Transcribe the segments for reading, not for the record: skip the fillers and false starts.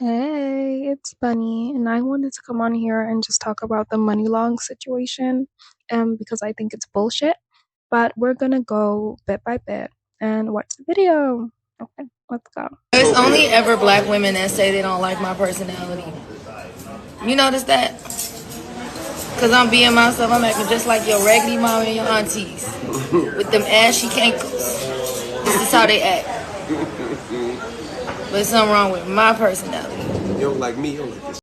Hey, it's Bunny, and I wanted to come on here and just talk about the Money Long situation, because I think it's bullshit. But we're gonna go bit by bit and watch the video. Okay, let's go. There's only ever black women that say they don't like my personality. You notice that? Because I'm being myself. I'm acting just like your raggedy mom and your aunties. With them ashy cankles. This is how they act. But there's something wrong with my personality. You don't like me, you don't like this.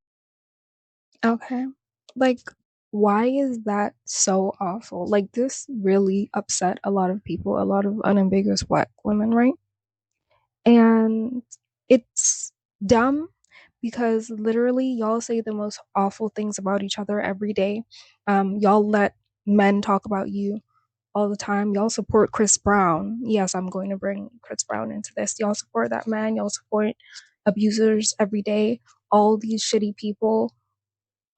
Okay, like, why is that so awful? Like, this really upset a lot of people, a lot of unambiguous black women, right? And it's dumb because literally y'all say the most awful things about each other every day. Y'all let men talk about you all the time. Y'all support Chris Brown. Yes, I'm going to bring Chris Brown into this. Y'all support that man. Y'all support abusers every day. All these shitty people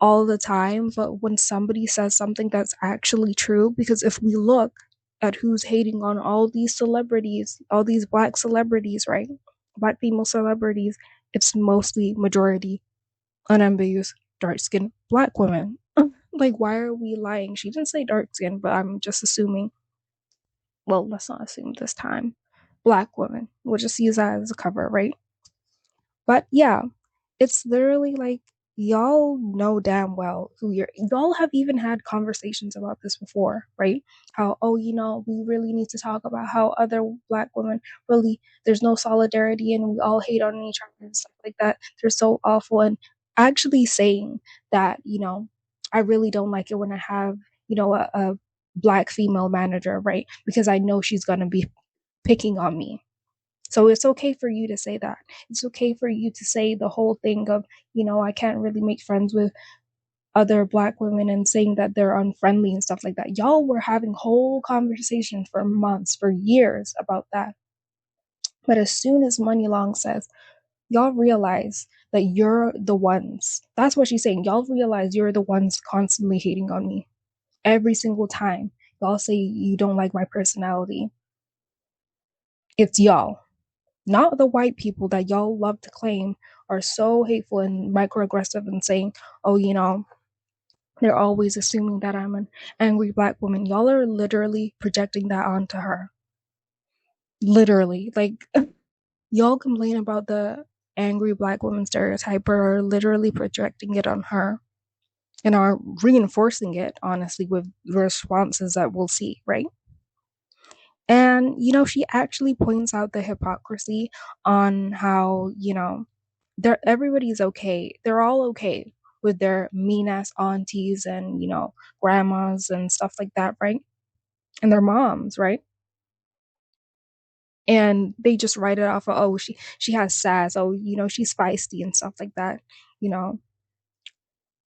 all the time. But when somebody says something that's actually true, because if we look at who's hating on all these celebrities, all these black celebrities, right? Black female celebrities, it's mostly majority unambiguous dark skinned black women. Like, why are we lying? She didn't say dark skin, but I'm just assuming. Well, let's not assume this time. Black women. We'll just use that as a cover, right? But yeah, it's literally like y'all know damn well who y'all have even had conversations about this before, right? How, oh, we really need to talk about how other black women really, there's no solidarity and we all hate on each other and stuff like that. They're so awful. And actually saying that, I really don't like it when I have, a black female manager, right? Because I know she's gonna be picking on me. So it's okay for you to say that. It's okay for you to say the whole thing of, I can't really make friends with other black women and saying that they're unfriendly and stuff like that. Y'all were having whole conversations for months, for years about that. But as soon as Money Long says, y'all realize that you're the ones, that's what she's saying. Y'all realize you're the ones constantly hating on me. Every single time y'all say you don't like my personality, it's y'all. Not the white people that y'all love to claim are so hateful and microaggressive and saying, oh, they're always assuming that I'm an angry black woman. Y'all are literally projecting that onto her. Literally. Like, y'all complain about the angry black woman stereotype, but are literally projecting it on her and are reinforcing it, honestly, with responses that we'll see, right? And, she actually points out the hypocrisy on how, everybody's okay. They're all okay with their mean ass aunties and, grandmas and stuff like that, right? And their moms, right? And they just write it off of, oh, she has sass, oh, she's feisty and stuff like that, you know.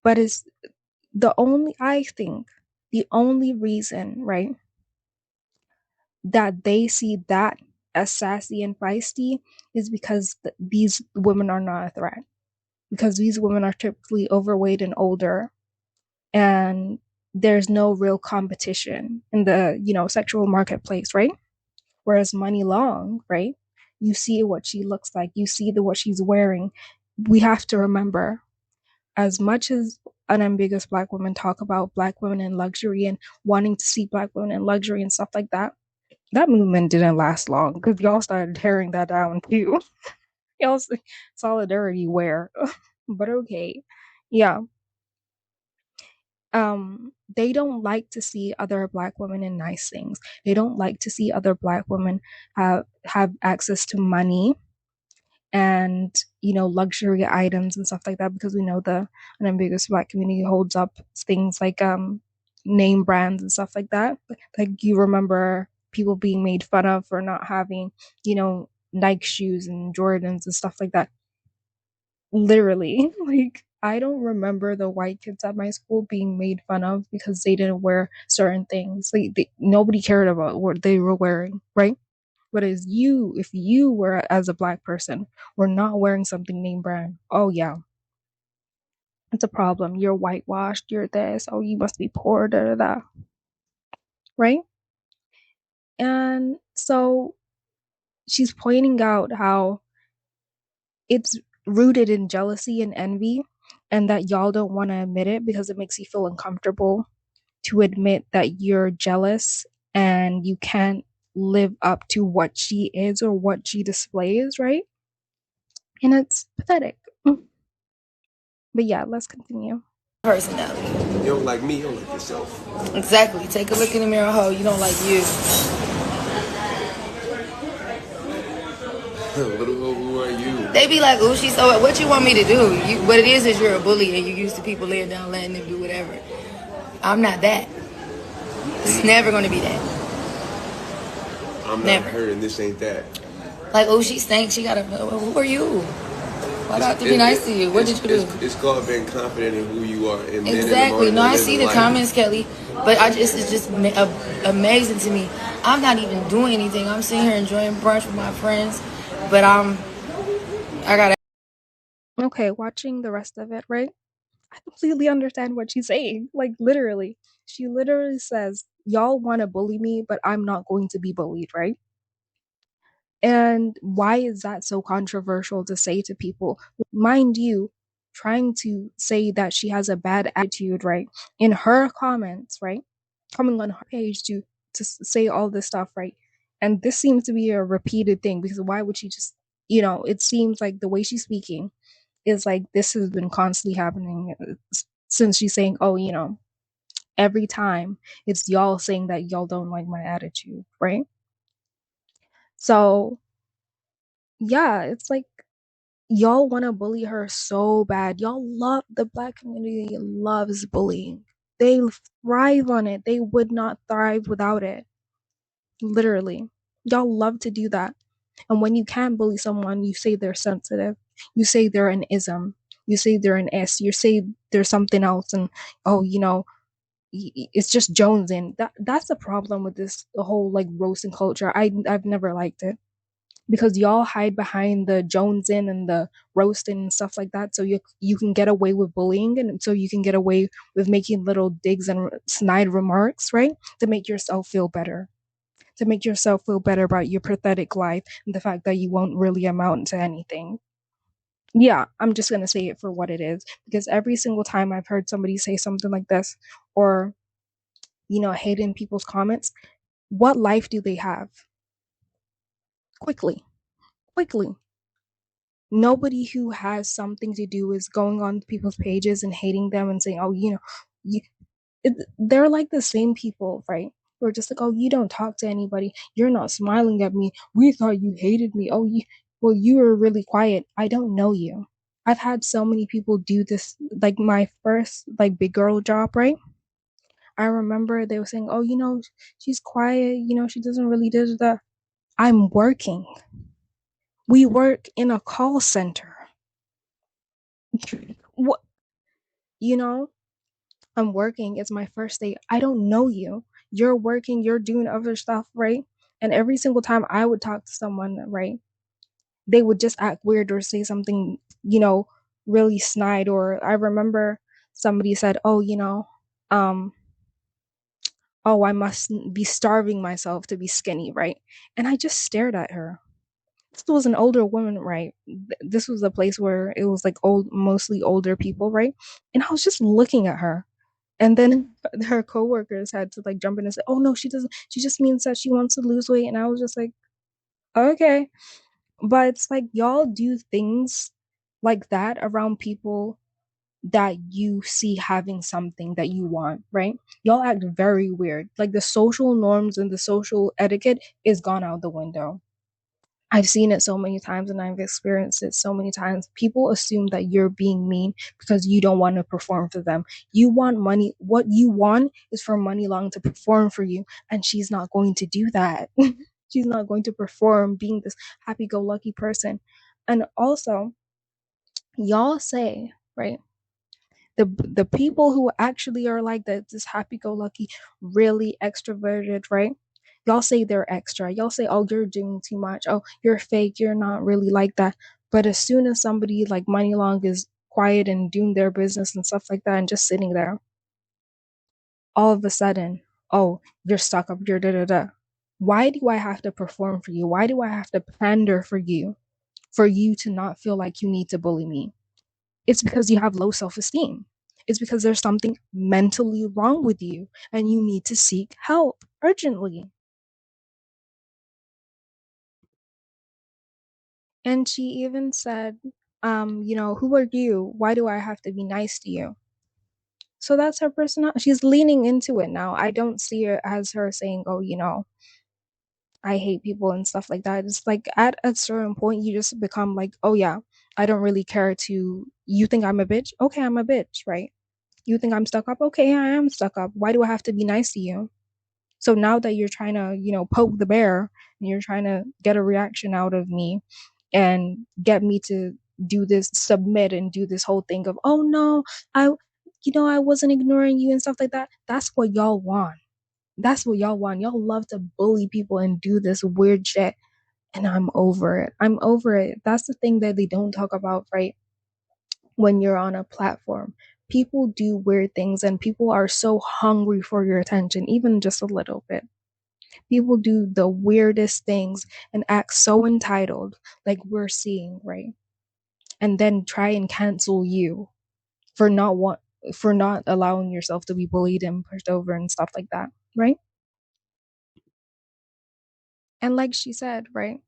But it's I think the only reason, right, that they see that as sassy and feisty is because these women are not a threat. Because these women are typically overweight and older, and there's no real competition in the, sexual marketplace, right? Whereas Money Long, right? You see what she looks like, you see what she's wearing. We have to remember, as much as unambiguous black women talk about black women in luxury and wanting to see black women in luxury and stuff like that, that movement didn't last long because y'all started tearing that down too. Y'all solidarity where? But okay. Yeah. They don't like to see other black women in nice things. They don't like to see other black women have access to money and, luxury items and stuff like that, because we know the unambiguous black community holds up things like name brands and stuff like that. Like, you remember people being made fun of for not having, Nike shoes and Jordans and stuff like that. Literally, like, I don't remember the white kids at my school being made fun of because they didn't wear certain things. Like, nobody cared about what they were wearing, right? But if you were, as a black person, were not wearing something name brand, oh yeah, it's a problem. You're whitewashed. You're this. Oh, you must be poor. Da da da. Right? And so she's pointing out how it's rooted in jealousy and envy, and that y'all don't want to admit it because it makes you feel uncomfortable to admit that you're jealous and you can't live up to what she is or what she displays, right? And it's pathetic. But yeah, let's continue. Personality. You don't like me, you don't like yourself. Exactly. Take a look in the mirror, ho. You don't like you. Little who are you? They be like, "Ooh, she's so." What you want me to do? What it is you're a bully and you used to people laying down, letting them do whatever. I'm not that. It's never gonna be that. I'm not Never. her and this ain't that. Like, oh, she stinks. She gotta. Who are you? Why do I It's, have to be it, nice it, to you? What it's, did you do? it's called being confident in who you are. And then in the Exactly. moment No, when it I see doesn't the like you. comments, Kelly, but it's just amazing to me. I'm not even doing anything. I'm sitting here enjoying brunch with my friends, but I gotta. Okay, watching the rest of it, right? I completely understand what she's saying. Like, literally. She literally says, y'all want to bully me, but I'm not going to be bullied, right? And why is that so controversial to say to people? Mind you, trying to say that she has a bad attitude, right? In her comments, right? Coming on her page to say all this stuff, right? And this seems to be a repeated thing because why would she just, it seems like the way she's speaking is like this has been constantly happening since she's saying, oh, every time it's y'all saying that y'all don't like my attitude, right? So yeah, it's like y'all want to bully her so bad. Y'all love the black community loves bullying. They thrive on it. They would not thrive without it. Literally. Y'all love to do that. And when you can bully someone, you say they're sensitive. You say they're an ism. You say they're an S. You say there's something else and oh, it's just Jones in. That's the problem with this the whole like roasting culture. I've never liked it because y'all hide behind the Jonesing and the roasting and stuff like that, so you can get away with bullying, and so you can get away with making little digs and snide remarks, right? To make yourself feel better, to make yourself feel better about your pathetic life and the fact that you won't really amount to anything. Yeah, I'm just gonna say it for what it is because every single time I've heard somebody say something like this, or hate in people's comments, what life do they have? Quickly, quickly. Nobody who has something to do is going on people's pages and hating them and saying, "Oh, you." They're like the same people, right? Who are just like, "Oh, you don't talk to anybody. You're not smiling at me. We thought you hated me. Oh, well, you were really quiet. I don't know you." I've had so many people do this. Like my first like big girl job, right? I remember they were saying, "Oh, she's quiet. She doesn't really do that." I'm working. We work in a call center. What you know? I'm working. It's my first day. I don't know you. You're working, you're doing other stuff, right? And every single time I would talk to someone, right, they would just act weird or say something, really snide. Or I remember somebody said, oh, um, oh, I must be starving myself to be skinny, right? And I just stared at her. This was an older woman, right? This was a place where it was like mostly older people, right? And I was just looking at her. And then her coworkers had to like jump in and say, "Oh no, she doesn't. She just means that she wants to lose weight." And I was just like, "Okay." But it's like y'all do things like that around people that you see having something that you want, right? Y'all act very weird. Like the social norms and the social etiquette is gone out the window. I've seen it so many times and I've experienced it so many times. People assume that you're being mean because you don't want to perform for them. You want money. What you want is for Money Long to perform for you, and she's not going to do that. She's not going to perform being this happy go lucky person. And also, y'all say, right? The people who actually are like that, this happy go lucky, really extroverted, right? Y'all say they're extra. Y'all say, oh, you're doing too much. Oh, you're fake. You're not really like that. But as soon as somebody like Money Long is quiet and doing their business and stuff like that and just sitting there, all of a sudden, oh, you're stuck up, you're da da da. Why do I have to perform for you? Why do I have to pander for you? for you to not feel like you need to bully me. It's because you have low self esteem. It's because there's something mentally wrong with you and you need to seek help urgently. And she even said, who are you? Why do I have to be nice to you? So that's her personality. She's leaning into it now. I don't see it as her saying, oh, I hate people and stuff like that. It's like at a certain point, you just become like, oh, yeah, I don't really care to. You think I'm a bitch? Okay, I'm a bitch, right? You think I'm stuck up? Okay, I am stuck up. Why do I have to be nice to you? So now that you're trying to, poke the bear and you're trying to get a reaction out of me and get me to do this, submit and do this whole thing of, oh no, I wasn't ignoring you and stuff like that. That's what y'all want. That's what y'all want. Y'all love to bully people and do this weird shit. And I'm over it. I'm over it. That's the thing that they don't talk about, right? When you're on a platform, people do weird things and people are so hungry for your attention, even just a little bit. People do the weirdest things and act so entitled, like we're seeing, right? And then try and cancel you for not want for not allowing yourself to be bullied and pushed over and stuff like that, right? And like she said, right?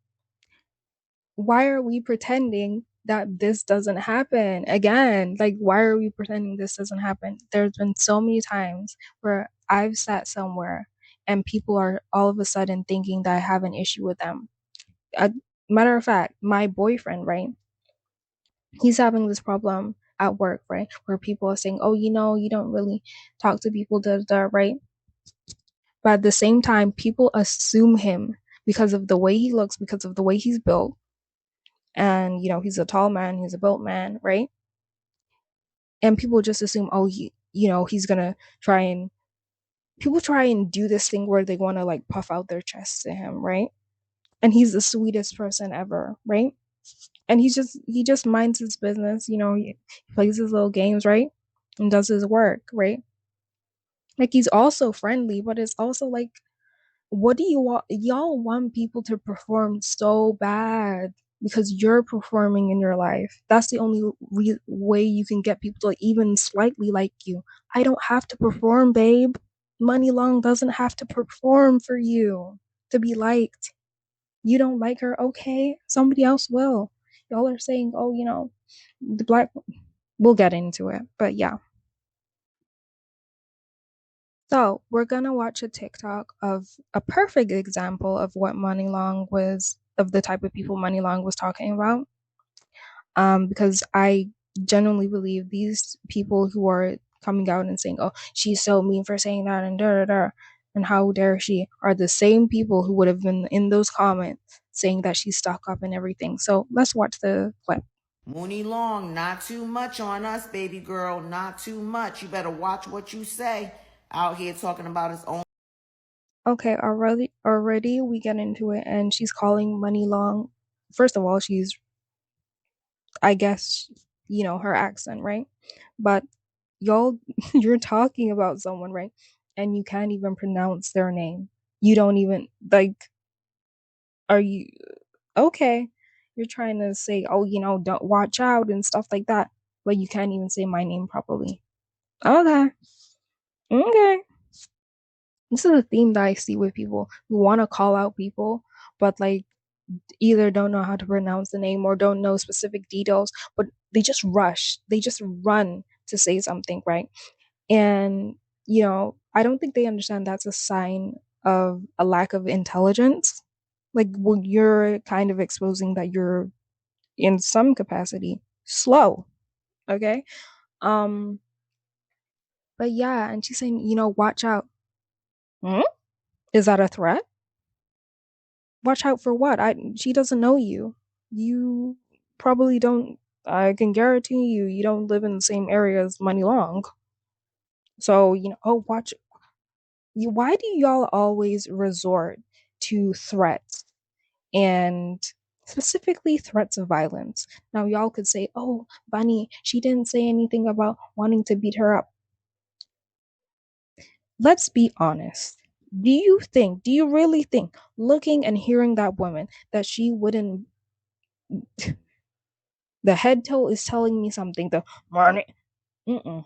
Why are we pretending that this doesn't happen again? Like, why are we pretending this doesn't happen? There's been so many times where I've sat somewhere and people are all of a sudden thinking that I have an issue with them. A matter of fact, my boyfriend, right? He's having this problem at work, right? Where people are saying, oh, you don't really talk to people, da, da, da, right? But at the same time, people assume him because of the way he looks, because of the way he's built. And, he's a tall man, he's a built man, right? And people just assume, oh, he's gonna try and people try and do this thing where they want to like puff out their chest to him, right? And he's the sweetest person ever, right? And he just minds his business, he plays his little games, right? And does his work, right? Like he's also friendly, but it's also like, what do you want? Y'all want people to perform so bad because you're performing in your life. That's the only way you can get people to even slightly like you. I don't have to perform, babe. Money Long doesn't have to perform for you to be liked. You don't like her, okay? Somebody else will. Y'all are saying, oh, the black. We'll get into it, but yeah. So we're gonna watch a TikTok of a perfect example of what Money Long was, of the type of people Money Long was talking about. Because I genuinely believe these people who are coming out and saying, "Oh, she's so mean for saying that," and da da da, and how dare she, are the same people who would have been in those comments saying that she's stuck up and everything. So let's watch the clip. Muni Long, not too much on us, baby girl. Not too much. You better watch what you say. Out here talking about his own. Okay, already we get into it, and she's calling Money Long. First of all, she's, I guess, her accent, right? But y'all, you're talking about someone, right? And you can't even pronounce their name. You don't even, like, are you okay? You're trying to say, oh, don't watch out and stuff like that, but you can't even say my name properly. Okay, okay. This is a theme that I see with people who want to call out people, but like either don't know how to pronounce the name or don't know specific details, but they just rush, they just run to say something, right? And, I don't think they understand that's a sign of a lack of intelligence. Like, well, you're kind of exposing that you're in some capacity slow, okay? Um, but yeah, and she's saying, watch out. Hmm? Is that a threat? Watch out for what? She doesn't know you. You probably don't. I can guarantee you don't live in the same area as Money Long. So, oh, watch you. Why do y'all always resort to threats and specifically threats of violence? Now, y'all could say, oh, Bunny, she didn't say anything about wanting to beat her up. Let's be honest. Do you really think, looking and hearing that woman, that she wouldn't The head toe is telling me something. The morning. Mm-mm.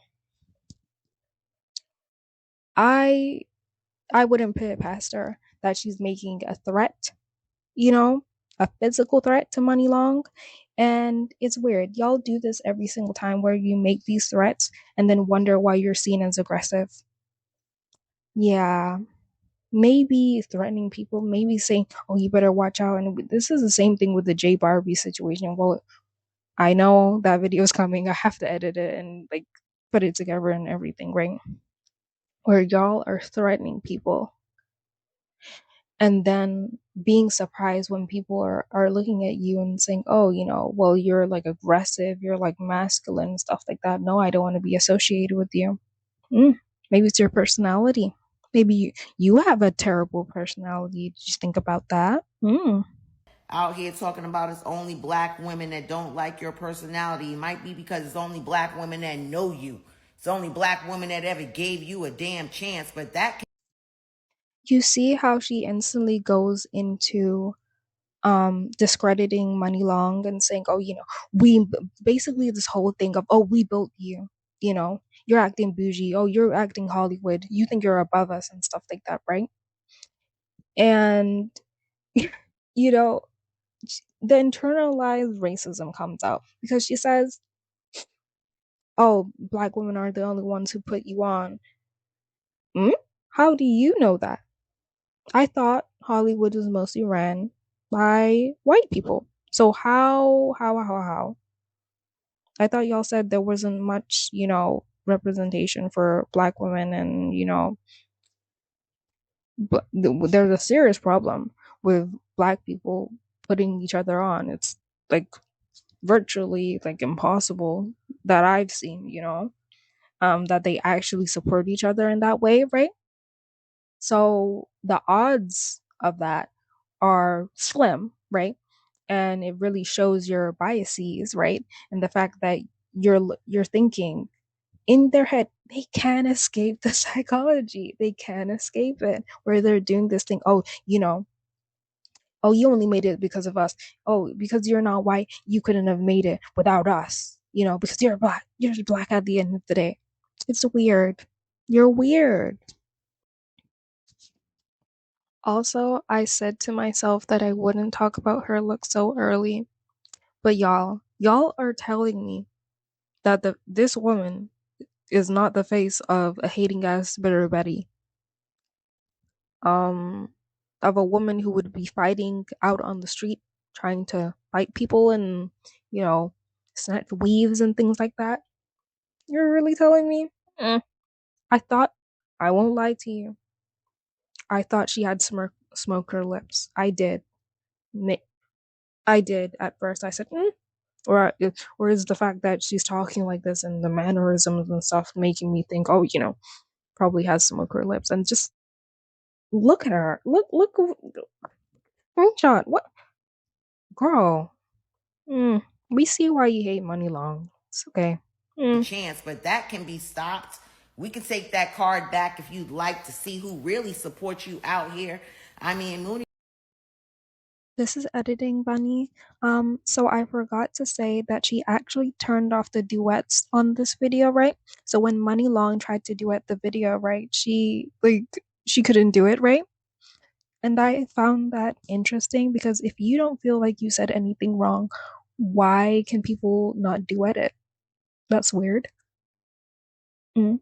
I I wouldn't put it past her that she's making a threat, you know, a physical threat to Money Long. And it's weird. Y'all do this every single time where you make these threats and then wonder why you're seen as aggressive. Yeah, maybe threatening people, maybe saying, "Oh, you better watch out." And this is the same thing with the J Barbie situation. Well, I know that video is coming. I have to edit it and like put it together and everything, right? Where y'all are threatening people and then being surprised when people are looking at you and saying, "Oh, well, you're like aggressive, you're like masculine, stuff like that." No, I don't want to be associated with you. Mm, maybe it's your personality. Maybe you have a terrible personality. Did you think about that? Out here talking about it's only black women that don't like your personality. It might be because it's only black women that know you. It's only black women that ever gave you a damn chance. But that You see how she instantly goes into discrediting Money Long and saying, "Oh, we basically this whole thing of, oh, we built you, you're acting bougie, oh, you're acting Hollywood, you think you're above us," and stuff like that, right? And you know the internalized racism comes out because she says, "Oh, black women are the only ones who put you on." Hmm? How do you know that? I thought Hollywood was mostly ran by white people. So how? I thought y'all said there wasn't much, representation for black women, and but there's a serious problem with black people putting each other on. It's like virtually like impossible that I've seen, that they actually support each other in that way, right? So the odds of that are slim, right? And it really shows your biases, right? And the fact that you're thinking in their head, they can't escape the psychology. They can't escape it. Where they're doing this thing, oh, oh, you only made it because of us. Oh, because you're not white, you couldn't have made it without us. Because you're black. You're just black at the end of the day. It's weird. You're weird. Also, I said to myself that I wouldn't talk about her look so early, but y'all are telling me that this woman is not the face of a hating ass bitter Betty, um, of a woman who would be fighting out on the street, trying to fight people and you know snatch weaves and things like that. You're really telling me? Mm. I thought, I won't lie to you. I thought she had smoker lips. I did. I did at first. I said, or is the fact that she's talking like this and the mannerisms and stuff making me think, oh, probably has smoker lips, and just look at her. Look, screenshot. What, girl? Mm, we see why you hate Money Long. It's okay. Mm. chance, but that can be stopped. We can take that card back if you'd like to see who really supports you out here. I mean, Muni This is editing Bunny. So I forgot to say that she actually turned off the duets on this video, right? So when Money Long tried to duet the video, right, she couldn't do it, right? And I found that interesting because if you don't feel like you said anything wrong, why can people not duet it? That's weird. Mm.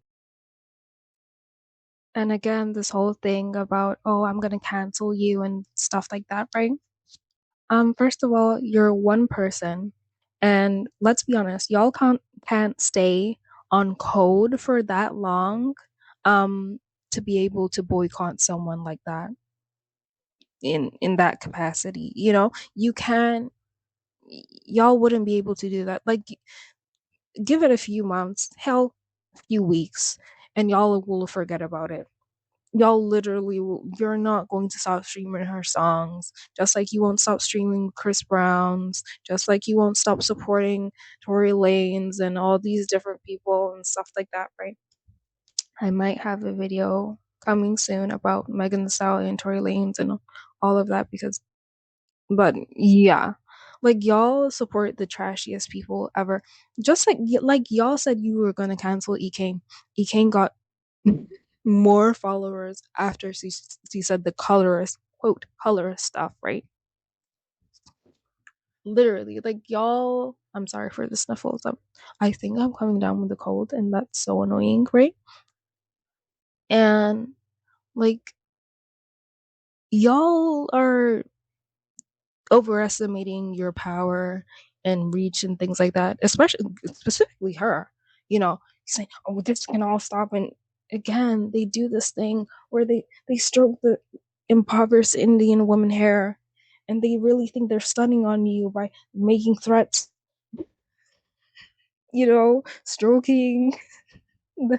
And again, this whole thing about, oh, I'm gonna cancel you and stuff like that, right? First of all, you're one person, and let's be honest, y'all can't stay on code for that long, to be able to boycott someone like that in that capacity. You can y'all wouldn't be able to do that. Like, give it a few months, hell, a few weeks, and y'all will forget about it. Y'all literally you're not going to stop streaming her songs, just like you won't stop streaming Chris Brown's, just like you won't stop supporting Tory Lanez and all these different people and stuff like that, right? I might have a video coming soon about Megan Thee Stallion, Tory Lanez, and all of that, because but yeah, Like y'all support the trashiest people ever. Just like y'all said you were gonna cancel Ekane. Ekane got more followers after she said the colorist quote colorist stuff, right? Literally, like y'all. I'm sorry for the sniffles. I think I'm coming down with a cold, and that's so annoying, right? And like y'all are overestimating your power and reach and things like that, especially specifically her. You know, saying, "Oh, this can all stop." And again, they do this thing where they stroke the impoverished Indian woman hair, and they really think they're stunning on you by making threats. Stroking the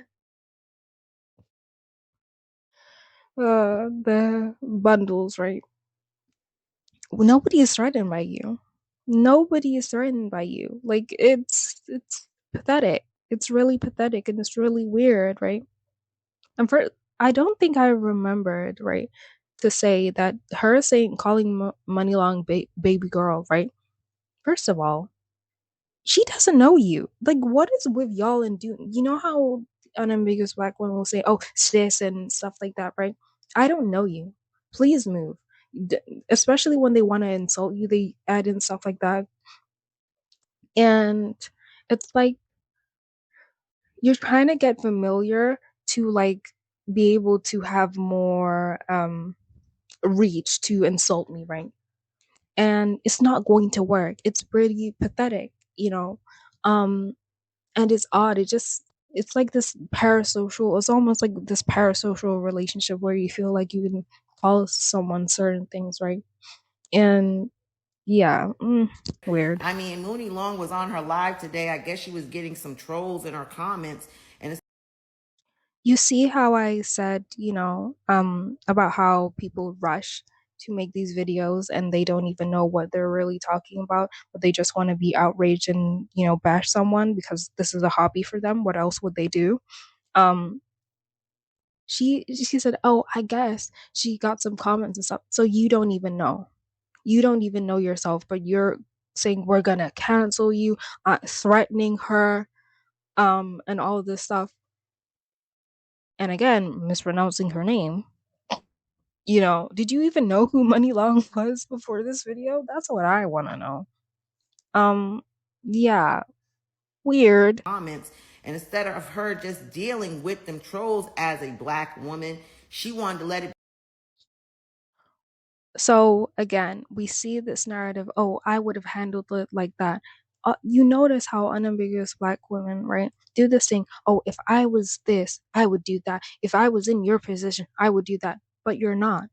the bundles, right? Nobody is threatened by you. Nobody is threatened by you. Like it's pathetic. It's really pathetic and it's really weird, right? And for I don't think I remembered, right, to say that her saying calling Money Long baby girl, right? First of all, she doesn't know you. Like, what is with y'all and doing? You know how unambiguous black women will say, "Oh, sis" and stuff like that, right? I don't know you. Please move. D- Especially when they want to insult you, they add in stuff like that, and it's like you're trying to get familiar to like be able to have more reach to insult me, right? And it's not going to work. It's pretty pathetic, you know. Um, and it's odd. It's like this parasocial. It's almost like this parasocial relationship where you feel like you can call someone certain things, right? And yeah, weird. I mean, Muni Long was on her live today. I guess she was getting some trolls in her comments, and it's You see how I said, about how people rush to make these videos and they don't even know what they're really talking about, but they just want to be outraged and, bash someone because this is a hobby for them. What else would they do? Um, she said, "Oh, I guess she got some comments and stuff." So you don't even know. You don't even know yourself, but you're saying we're gonna cancel you, threatening her, and all of this stuff. And again, mispronouncing her name. Did you even know who Money Long was before this video? That's what I want to know. Um, yeah, weird. comments. And instead of her just dealing with them trolls as a black woman, she wanted to let it. So again, we see this narrative. Oh, I would have handled it like that. You notice how unambiguous black women, right, do this thing. Oh, if I was this, I would do that. If I was in your position, I would do that. But you're not.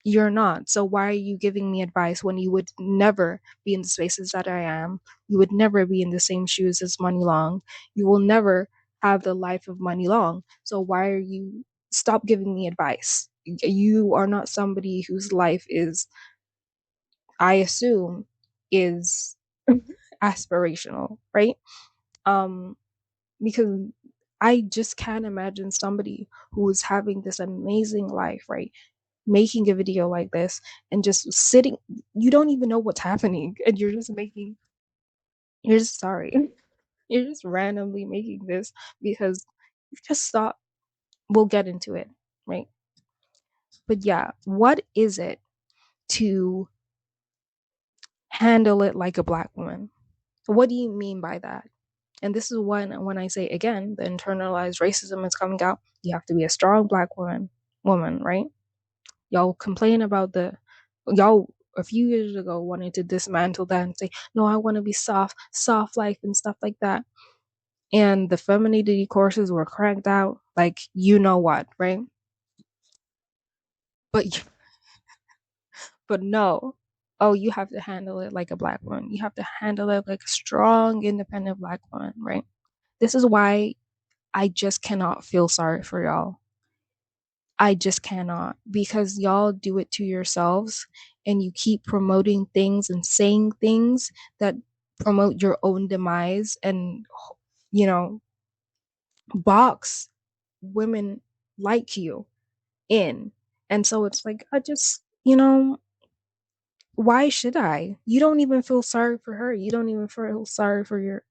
You're not. So why are you giving me advice when you would never be in the spaces that I am? You would never be in the same shoes as Money Long. You will never have the life of Money Long. So why are you stop giving me advice? You are not somebody whose life is, I assume, is aspirational, right? Um, because I just can't imagine somebody who is having this amazing life, right? Making a video like this and just sitting, you don't even know what's happening, and you're just sorry. You're just randomly making this because you just thought we'll get into it, right? But yeah, what is it to handle it like a black woman? What do you mean by that? And this is when I say again, the internalized racism is coming out. You have to be a strong black woman, right? Y'all complain about y'all a few years ago wanted to dismantle that and say, no, I want to be soft life and stuff like that. And the femininity courses were cranked out, like you know what, right? But but no. Oh, you have to handle it like a black woman. You have to handle it like a strong, independent black woman, right? This is why I just cannot feel sorry for y'all. I just cannot because y'all do it to yourselves and you keep promoting things and saying things that promote your own demise and, you know, box women like you in. And so it's like, I just, Why should I? You don't even feel sorry for her. You don't even feel sorry for your,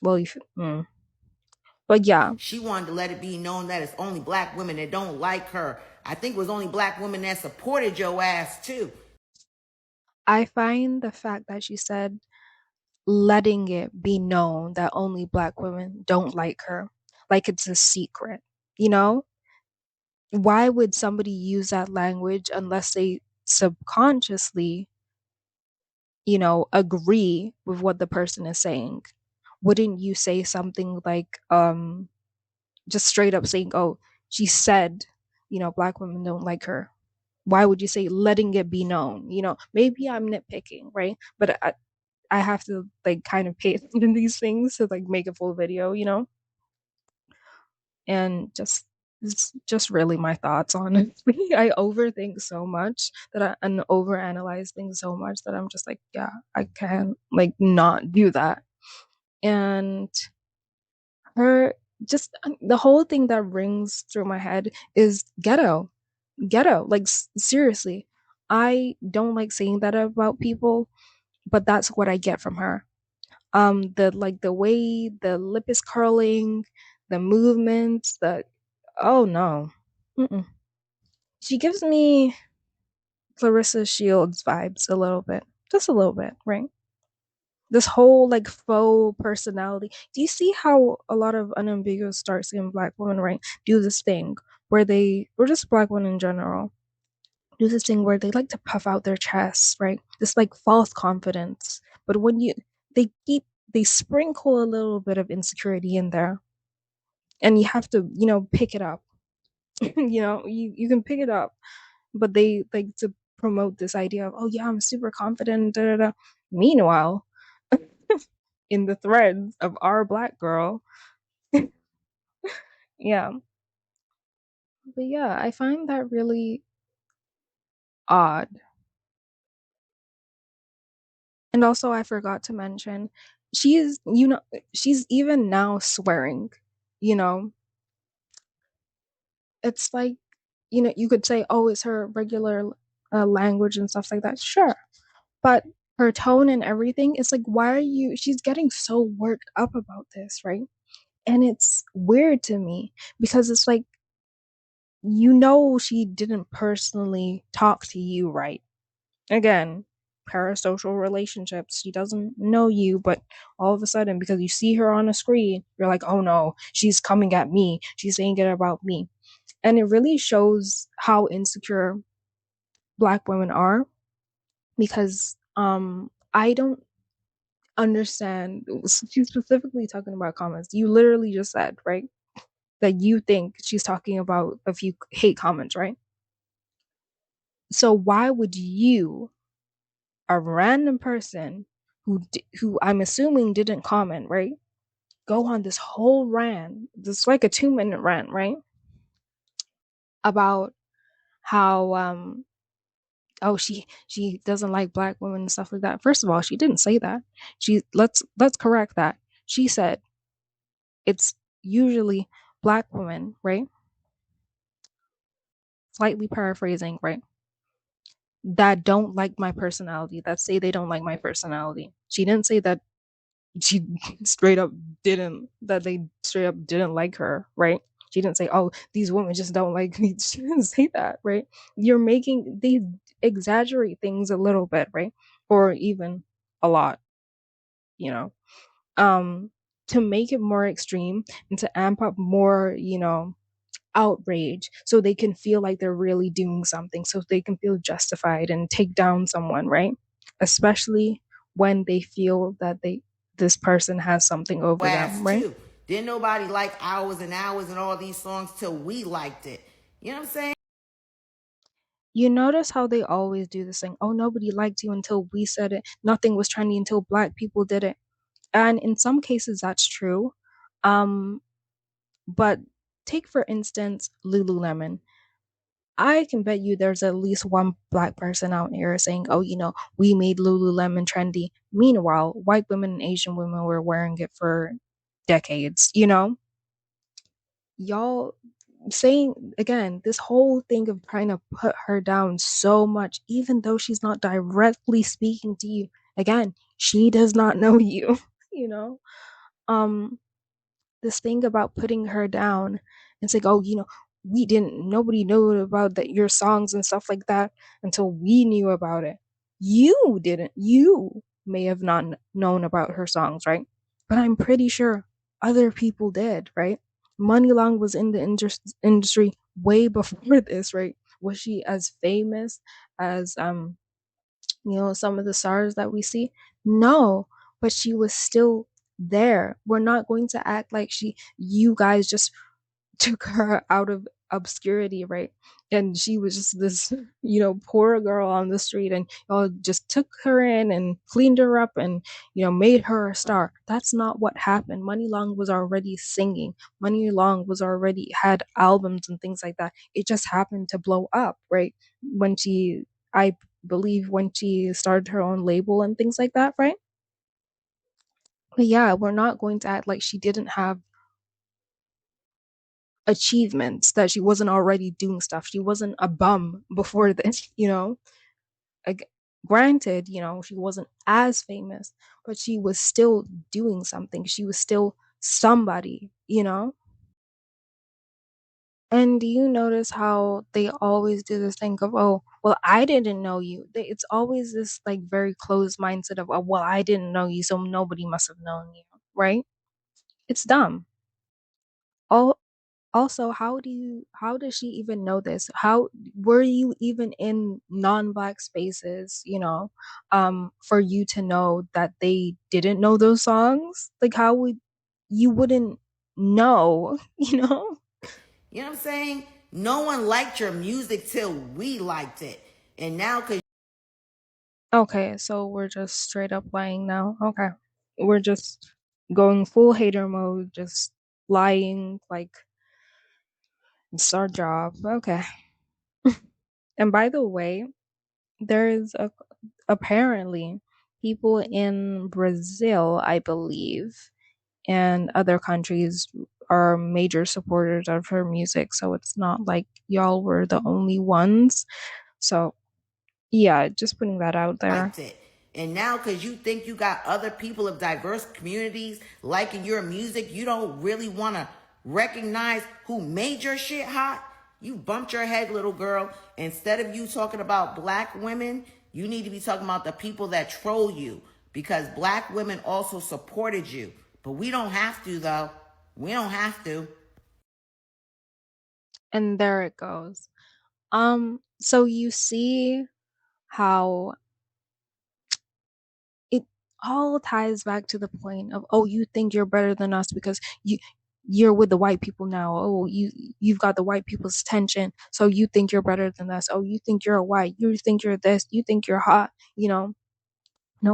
well, but yeah, She wanted to let it be known that it's only black women that don't like her. I think it was only black women that supported your ass too. I find the fact that she said letting it be known that only black women don't like her, like it's a secret, you know? Why would somebody use that language unless they subconsciously, agree with what the person is saying? Wouldn't you say something like, just straight up saying, oh, she said, black women don't like her? Why would you say letting it be known? Maybe I'm nitpicking, right? But I have to like kind of pay attention to these things to like make a full video, and it's just really my thoughts, honestly. I overthink so much that and overanalyze things so much that I'm just like, yeah, I can like not do that. And her, just the whole thing that rings through my head is ghetto, like seriously. I don't like saying that about people, but that's what I get from her. The way the lip is curling, the movements, the oh no. Mm-mm. She gives me Clarissa Shields vibes a little bit. Just a little bit, right? This whole like faux personality. Do you see how a lot of unambiguous dark skinned black women, right, do this thing where or just black women in general, do this thing where they like to puff out their chests, right? This like false confidence. But when they keep, they sprinkle a little bit of insecurity in there, and you have to, pick it up. You can pick it up, but they like to promote this idea of, oh yeah, I'm super confident. Da, da, da. Meanwhile, in the threads of our black girl, yeah. But yeah, I find that really odd. And also, I forgot to mention, she is, she's even now swearing. You know, it's like, you could say, oh, it's her regular language and stuff like that. Sure. But her tone and everything, it's like, why are you, she's getting so worked up about this, right? And it's weird to me because it's like, she didn't personally talk to you, right? Again, parasocial relationships. She doesn't know you, but all of a sudden, because you see her on a screen, you're like, oh no, she's coming at me. She's saying it about me. And it really shows how insecure black women are because I don't understand. She's specifically talking about comments. You literally just said, right, that you think she's talking about a few hate comments, right? So why would you, a random person who I'm assuming didn't comment, right, go on this whole rant, this like a 2-minute rant, right, about how oh, she doesn't like black women and stuff like that. First of all, she didn't say that. Let's correct that. She said it's usually black women, right? Slightly paraphrasing, right? That don't like my personality, that say they don't like my personality. She didn't say that she straight up that they straight up didn't like her, right? She didn't say, oh, these women just don't like me. She didn't say that, right? They exaggerate things a little bit, right? Or even a lot, you know, um, to make it more extreme and to amp up more, outrage so they can feel like they're really doing something, so they can feel justified and take down someone, right? Especially when they feel that this person has something over them, Ass right? too. Didn't nobody like Hours and Hours and all these songs till we liked it. You know what I'm saying? You notice how they always do this thing, oh, nobody liked you until we said it, nothing was trendy until black people did it. And in some cases that's true. um but take for instance Lululemon. I can bet you there's at least one black person out here saying, oh, we made Lululemon trendy. Meanwhile, white women and Asian women were wearing it for decades, y'all. saying again, this whole thing of trying to put her down so much, even though she's not directly speaking to you. Again, she does not know you, you know? Um, this thing about putting her down. It's like, oh, nobody knew about your songs and stuff like that until we knew about it. You didn't. You may have not known about her songs, right? But I'm pretty sure other people did, right? Money Long was in the industry way before this, right? Was she as famous as some of the stars that we see? No, but she was still there. We're not going to act like you guys just took her out of obscurity, right? And she was just this, poor girl on the street, and y'all just took her in and cleaned her up and, made her a star. That's not what happened. Money Long was already singing. Money Long was already had albums and things like that. It just happened to blow up, right? I believe when she started her own label and things like that, right? But yeah, we're not going to act like she didn't have achievements, that she wasn't already doing stuff. She wasn't a bum before this, Like, granted, she wasn't as famous, but she was still doing something. She was still somebody. And do you notice how they always do this thing of, oh, well, I didn't know you. It's always this like very closed mindset of, oh, well, I didn't know you, so nobody must have known you, right? It's dumb. All Also, how does she even know this? How were you even in non-black spaces, for you to know that they didn't know those songs? Like, how would you wouldn't know, you know? You know what I'm saying? No one liked your music till we liked it. And now, because Okay, so we're just straight up lying now. Okay. We're just going full hater mode, just lying like it's our job. Okay. And by the way, there's apparently people in Brazil, I believe, and other countries are major supporters of her music. So it's not like y'all were the only ones. So yeah, just putting that out there. liked it. And now, because you think you got other people of diverse communities liking your music, you don't really want to recognize who made your shit hot. You bumped your head, little girl. Instead of you talking about black women, you need to be talking about the people that troll you, because black women also supported you. But we don't have to, though. We don't have to. And there it goes. So you see how it all ties back to the point of, oh, you think you're better than us because you're with the white people now. Oh, you've got the white people's attention, so you think you're better than us. Oh, you think you're a white, you think you're this, you think you're hot, no,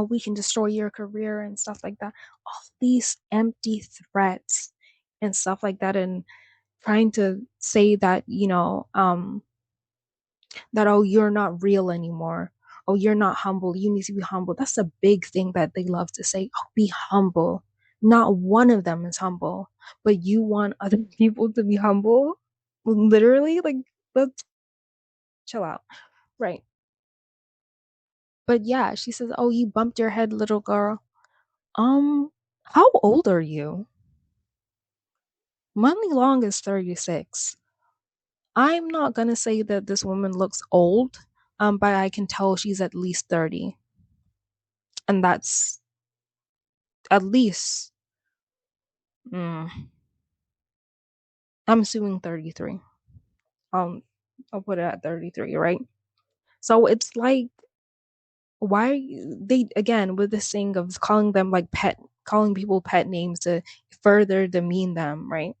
we can destroy your career and stuff like that. All these empty threats and stuff like that, and trying to say that, that, oh, you're not real anymore. Oh, you're not humble. You need to be humble. That's a big thing that they love to say. Oh, be humble. Not one of them is humble, but you want other people to be humble? Literally, like, let's chill out. Right. But yeah, she says, oh, you bumped your head, little girl. How old are you? Money Long is 36. I'm not gonna say that this woman looks old, but I can tell she's at least 30. And that's at least, mm, I'm assuming 33. Um, I'll put it at 33, right? So it's like, why they again with this thing of calling them like calling people pet names to further demean them, right?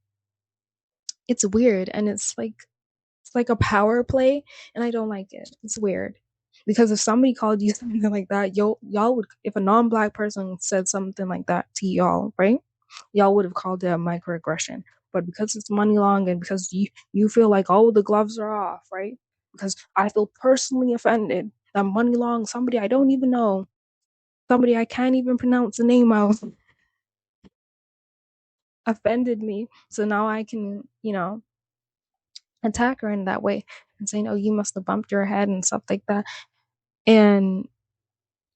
It's weird, and it's like a power play, and I don't like it. It's weird. Because if somebody called you something like that, y'all would, if a non-black person said something like that to y'all, right? Y'all would have called it a microaggression. But because it's Money Long, and because you feel like, oh, the gloves are off, right? Because I feel personally offended that Money Long, somebody I don't even know, somebody I can't even pronounce the name of, offended me. So now I can, attack her in that way and saying, oh, you must have bumped your head and stuff like that. And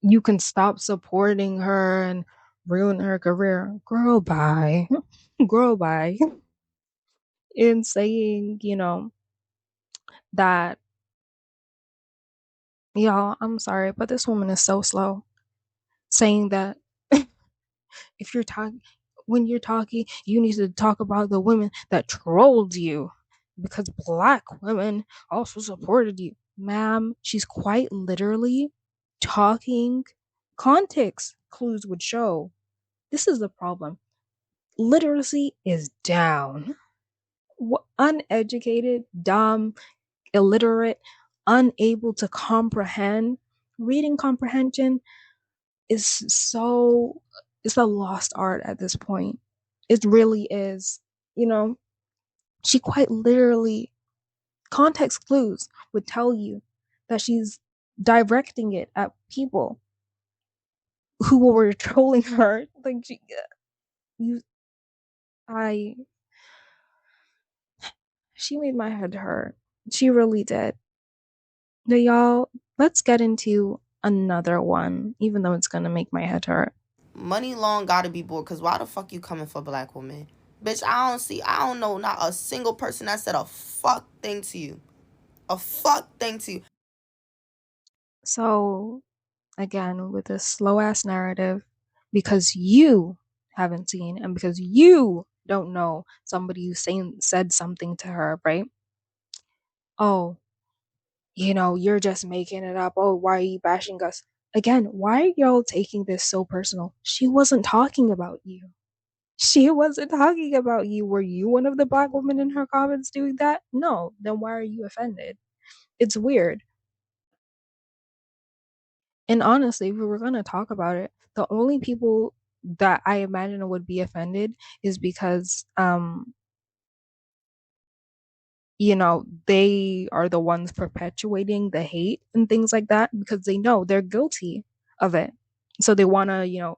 you can stop supporting her and ruin her career. Girl, bye. Girl, bye. In saying, that, y'all, I'm sorry, but this woman is so slow. Saying that if you're talking, when you're talking, you need to talk about the women that trolled you because black women also supported you. Ma'am, she's quite literally talking. Context clues would show. This is the problem. Literacy is down. Uneducated, dumb, illiterate, unable to comprehend. Reading comprehension is so, it's a lost art at this point. It really is. You know, she quite literally, context clues would tell you that she's directing it at people who were trolling her. Like you, I, she made my head hurt. She really did. Now, y'all, let's get into another one, even though it's gonna make my head hurt. Money Long gotta be bored, cause why the fuck you coming for black women? Bitch, I don't know not a single person that said a fuck thing to you. A fuck thing to you. So, again, with this slow ass narrative, because you haven't seen and because you don't know somebody who said something to her, right? Oh, you're just making it up. Oh, why are you bashing us? Again, why are y'all taking this so personal? She wasn't talking about you. She wasn't talking about you. Were you one of the black women in her comments doing that? No. Then why are you offended? It's weird. And honestly, if we were going to talk about it, the only people that I imagine would be offended is because they are the ones perpetuating the hate and things like that because they know they're guilty of it. So they want to,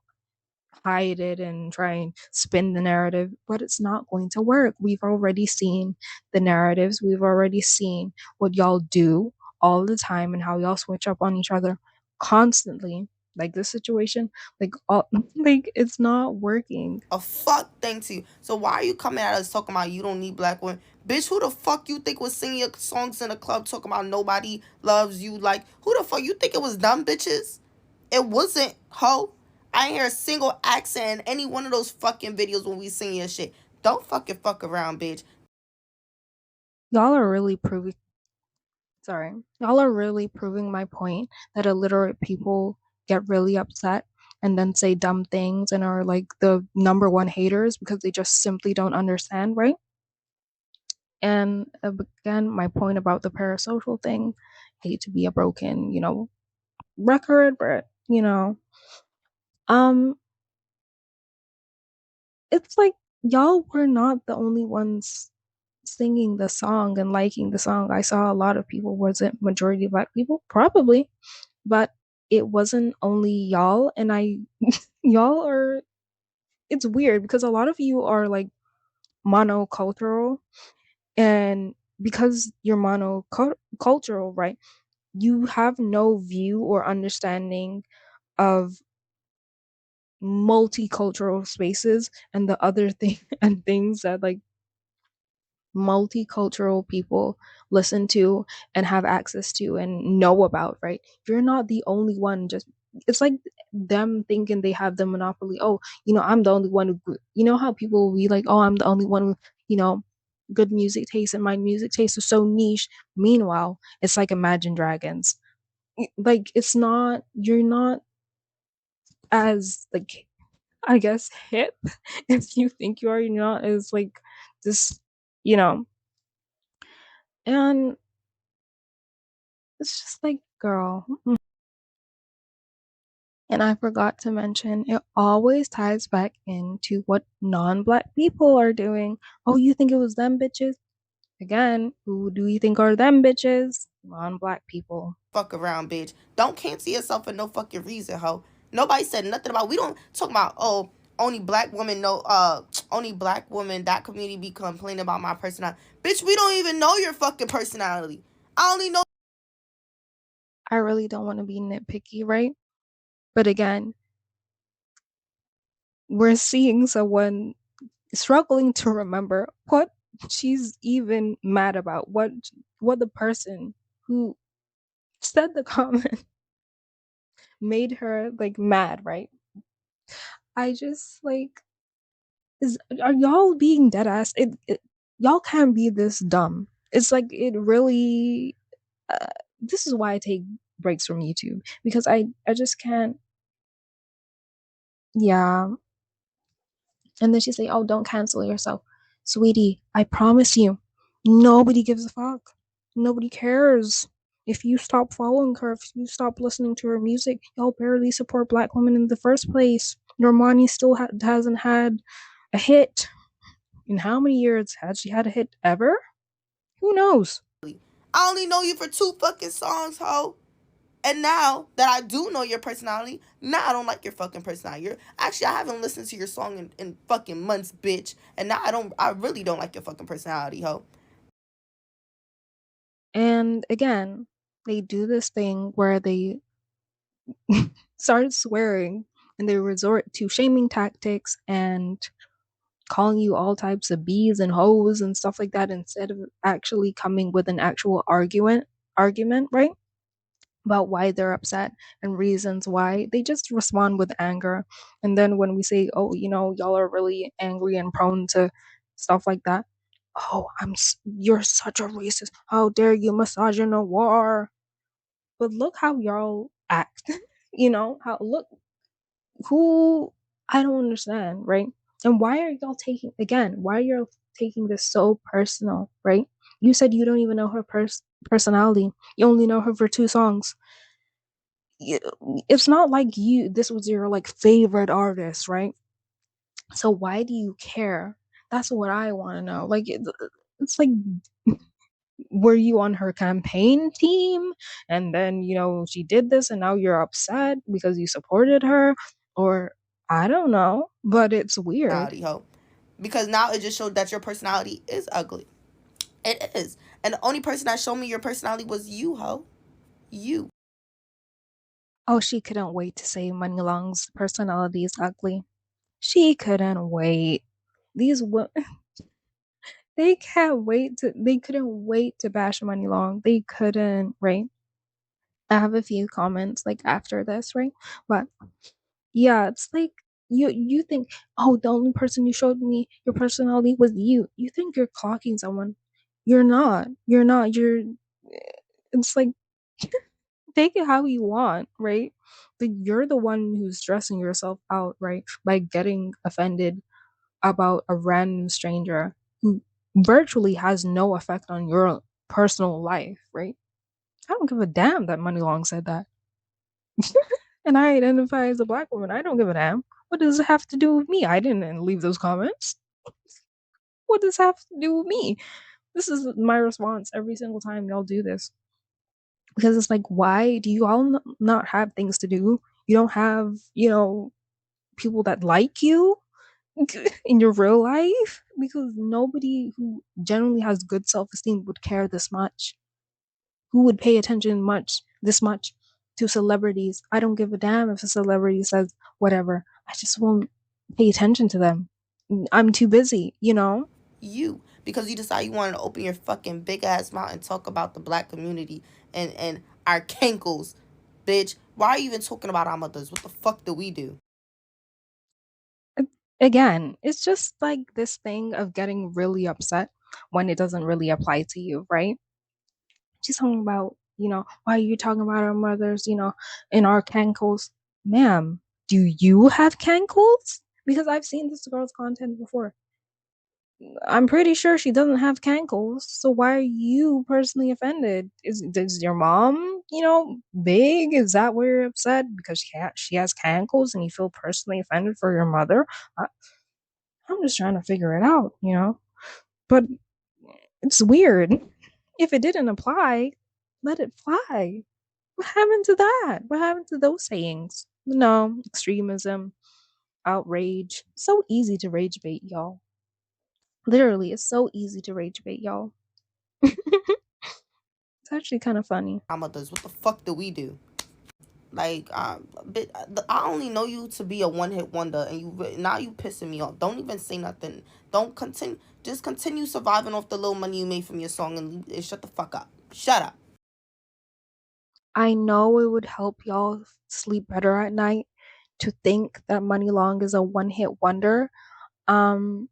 hide it and try and spin the narrative, but it's not going to work. We've already seen the narratives. We've already seen what y'all do all the time and how y'all switch up on each other constantly. Like this situation, like all, like it's not working. A fuck thing to you. So why are you coming at us talking about you don't need black women? Bitch, who the fuck you think was singing your songs in the club talking about nobody loves you? Like, who the fuck you think it was dumb bitches? It wasn't, ho. I ain't hear a single accent in any one of those fucking videos when we sing your shit. Don't fucking fuck around, bitch. Y'all are really proving sorry. Y'all are really proving my point that illiterate people get really upset and then say dumb things and are like the number one haters because they just simply don't understand, right? And again, my point about the parasocial thing, hate to be a broken, record, but um, it's like y'all were not the only ones singing the song and liking the song. I saw a lot of people. Was it majority black people? Probably, but it wasn't only y'all. And y'all are. It's weird because a lot of you are like monocultural, and because you're monocultural, right? You have no view or understanding of multicultural spaces and the other thing and things that like multicultural people listen to and have access to and know about, right? You're not the only one. Just it's like them thinking they have the monopoly. Oh, I'm the only one who, how people will be like, oh, I'm the only one with, good music taste and my music taste is so niche. Meanwhile, it's like Imagine Dragons. Like it's not, you're not as like, I guess, hip if you think you are. You're not as like this, you know and it's just like, girl. And I forgot to mention, it always ties back into what non-black people are doing. Oh, you think it was them bitches? Again, who do you think are them bitches? Non-black people. Fuck around, bitch. Don't cancel yourself for no fucking reason, ho. Nobody said nothing about. We don't talk about, oh, only black women know. only black women, that community be complaining about my personality. Bitch, we don't even know your fucking personality. I only know. I really don't want to be nitpicky, right? But again, we're seeing someone struggling to remember what she's even mad about, what the person who said the comment made her like mad, right? I just like is are y'all being dead ass? Y'all can't be this dumb. It's like it really. Uh, this is why I take breaks from YouTube because I just can't. Yeah, and then she's like, "Oh, don't cancel yourself, sweetie. I promise you, nobody gives a fuck. Nobody cares." If you stop following her, if you stop listening to her music, y'all barely support black women in the first place. Normani still hasn't had a hit. In how many years has she had a hit ever? Who knows? I only know you for 2 fucking songs, ho. And now that I do know your personality, now I don't like your fucking personality. Actually, I haven't listened to your song in fucking months, bitch. And now I really don't like your fucking personality, ho. And again, they do this thing where they start swearing and they resort to shaming tactics and calling you all types of bees and hoes and stuff like that instead of actually coming with an actual argument, right? About why they're upset and reasons why. They just respond with anger. And then when we say, "Oh, y'all are really angry and prone to stuff like that." "Oh, you're such a racist. How dare you misogynoir." But look how y'all act. How look who I don't understand, right? And why are y'all taking again? Why are you taking this so personal, right? You said you don't even know her personality. You only know her for 2 songs. It's not like this was your like favorite artist, right? So why do you care? That's what I want to know. Like it's like were you on her campaign team and then she did this and now you're upset because you supported her, or I don't know, but it's weird. Personality, ho. Because now it just showed that your personality is ugly. It is. And the only person that showed me your personality was you, ho. You. Oh, she couldn't wait to say Money Long's personality is ugly. She couldn't wait. These they couldn't wait to bash Money Long. They couldn't, right? I have a few comments like after this, right? But yeah, it's like you think, "Oh, the only person you showed me your personality was you." You think you're clocking someone. You're not. You're not. It's like take it how you want, right? But you're the one who's stressing yourself out, right? By getting offended about a random stranger who virtually has no effect on your personal life, right? I don't give a damn that Money Long said that. And I identify as a black woman. I don't give a damn. What does it have to do with me? I didn't leave those comments. What does it have to do with me? This is my response every single time y'all do this. Because it's like, why do you all not have things to do? You don't have, people that like you in your real life? Because nobody who generally has good self esteem would care this much. Who would pay attention this much to celebrities? I don't give a damn if a celebrity says whatever. I just won't pay attention to them. I'm too busy. You. Because you decided you wanted to open your fucking big ass mouth and talk about the black community and our cankles. Bitch. Why are you even talking about our mothers? What the fuck do we do? Again, it's just like this thing of getting really upset when it doesn't really apply to you, right? She's talking about, why are you talking about our mothers, in our cankles? Ma'am, do you have cankles? Because I've seen this girl's content before. I'm pretty sure she doesn't have cankles. So why are you personally offended? Is your mom, big? Is that why you're upset? Because she has cankles and you feel personally offended for your mother? I, I'm just trying to figure it out. But it's weird. If it didn't apply, let it fly. What happened to that? What happened to those sayings? No, extremism. outrage. So easy to rage bait, y'all. Literally, it's so easy to rage bait, y'all. It's actually kind of funny. Does what the fuck do we do? Like, I only know you to be a one hit wonder, and now you pissing me off. Don't even say nothing. Don't continue. Just continue surviving off the little money you made from your song, and shut the fuck up. Shut up. I know it would help y'all sleep better at night to think that Money Long is a one-hit wonder. Um,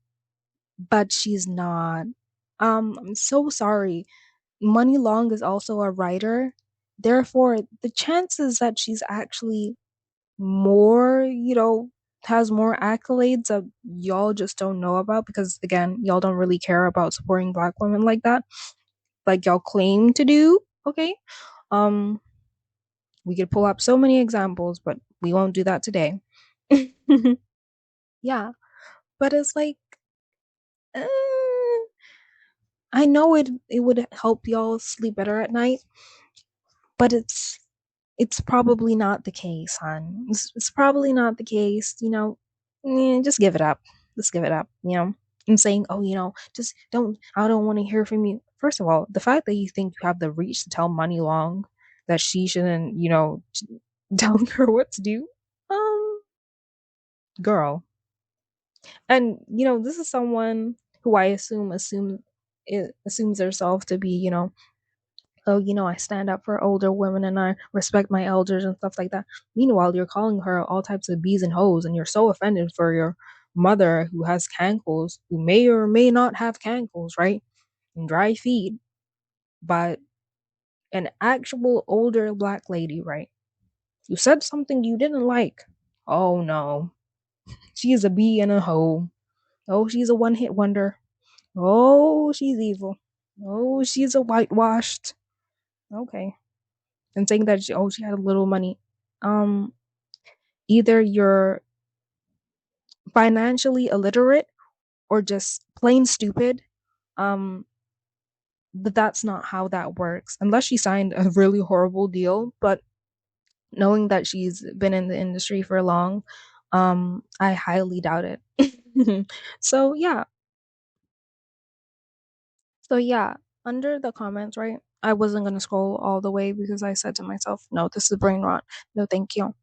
but she's not. I'm so sorry. Money Long is also a writer. Therefore, the chances that she's actually more, has more accolades that y'all just don't know about because again, y'all don't really care about supporting black women like that, like y'all claim to do. Okay. Um, we could pull up so many examples, but we won't do that today. Yeah, but it's like, uh, I know it would help y'all sleep better at night, but it's probably not the case, hon. It's probably not the case, just give it up. Just give it up, And saying, oh, just I don't want to hear from you. First of all, the fact that you think you have the reach to tell Money Long that she shouldn't, tell her what to do, girl. And, this is someone who I assumes herself to be, oh, I stand up for older women and I respect my elders and stuff like that. Meanwhile, you're calling her all types of bees and hoes, and you're so offended for your mother who has cankles, who may or may not have cankles, right? And dry feet, but an actual older black lady, right? You said something you didn't like. Oh no, she's a bee and a hoe. Oh, she's a one hit wonder. Oh, she's evil. Oh, she's a whitewashed. Okay. And saying that she had a little money. Um, Either you're financially illiterate or just plain stupid. Um, but that's not how that works. Unless she signed a really horrible deal, but knowing that she's been in the industry for long, I highly doubt it. So yeah. So yeah, under the comments, right? I wasn't gonna scroll all the way because I said to myself, no, this is brain rot. No, thank you.